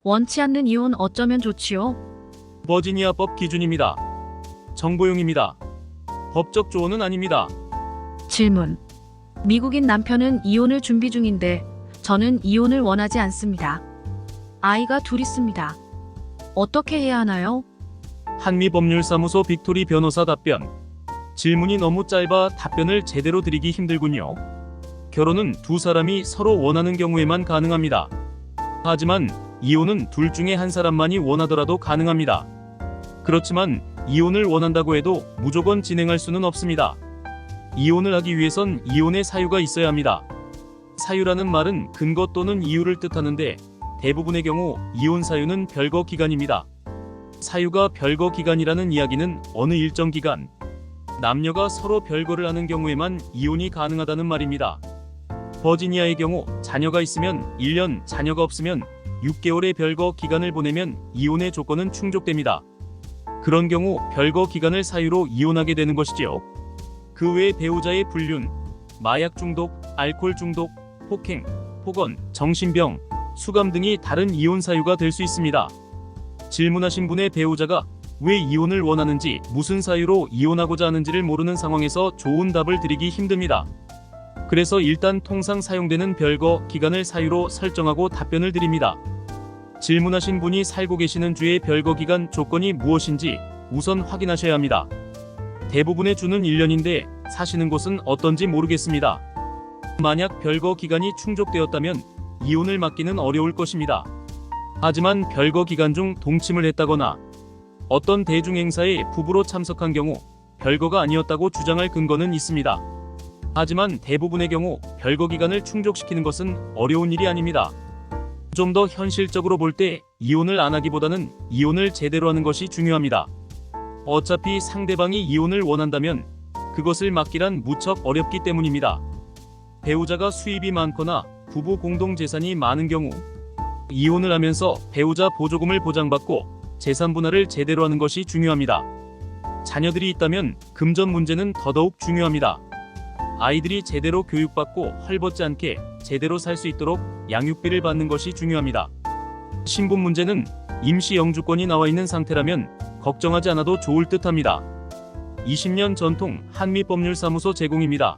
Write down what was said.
원치 않는 이혼 어쩌면 좋지요? 버지니아법 기준입니다. 정보용입니다. 법적 조언은 아닙니다. 질문. 미국인 남편은 이혼을 준비 중인데 저는 이혼을 원하지 않습니다. 아이가 둘 있습니다. 어떻게 해야 하나요? 한미법률사무소 빅토리 변호사 답변. 질문이 너무 짧아 답변을 제대로 드리기 힘들군요. 결혼은 두 사람이 서로 원하는 경우에만 가능합니다. 하지만 이혼은 둘 중에 한 사람만이 원하더라도 가능합니다. 그렇지만 이혼을 원한다고 해도 무조건 진행할 수는 없습니다. 이혼을 하기 위해선 이혼의 사유가 있어야 합니다. 사유라는 말은 근거 또는 이유를 뜻하는데 대부분의 경우 이혼 사유는 별거 기간입니다. 사유가 별거 기간이라는 이야기는 어느 일정 기간, 남녀가 서로 별거를 하는 경우에만 이혼이 가능하다는 말입니다. 버지니아의 경우 자녀가 있으면 1년, 자녀가 없으면 6개월의 별거 기간을 보내면 이혼의 조건은 충족됩니다. 그런 경우 별거 기간을 사유로 이혼하게 되는 것이지요. 그 외에 배우자의 불륜, 마약 중독, 알코올 중독, 폭행, 폭언, 정신병, 수감 등이 다른 이혼 사유가 될 수 있습니다. 질문하신 분의 배우자가 왜 이혼을 원하는지, 무슨 사유로 이혼하고자 하는지를 모르는 상황에서 좋은 답을 드리기 힘듭니다. 그래서 일단 통상 사용되는 별거 기간을 사유로 설정하고 답변을 드립니다. 질문하신 분이 살고 계시는 주의 별거 기간 조건이 무엇인지 우선 확인하셔야 합니다. 대부분의 주는 1년인데 사시는 곳은 어떤지 모르겠습니다. 만약 별거 기간이 충족되었다면 이혼을 막기는 어려울 것입니다. 하지만 별거 기간 중 동침을 했다거나 어떤 대중행사에 부부로 참석한 경우 별거가 아니었다고 주장할 근거는 있습니다. 하지만 대부분의 경우 별거 기간을 충족시키는 것은 어려운 일이 아닙니다. 좀 더 현실적으로 볼 때 이혼을 안 하기보다는 이혼을 제대로 하는 것이 중요합니다. 어차피 상대방이 이혼을 원한다면 그것을 막기란 무척 어렵기 때문입니다. 배우자가 수입이 많거나 부부 공동 재산이 많은 경우 이혼을 하면서 배우자 보조금을 보장받고 재산 분할을 제대로 하는 것이 중요합니다. 자녀들이 있다면 금전 문제는 더더욱 중요합니다. 아이들이 제대로 교육받고 헐벗지 않게 제대로 살 수 있도록 양육비를 받는 것이 중요합니다. 신분 문제는 임시 영주권이 나와 있는 상태라면 걱정하지 않아도 좋을 듯합니다. 20년 전통 한미법률사무소 제공입니다.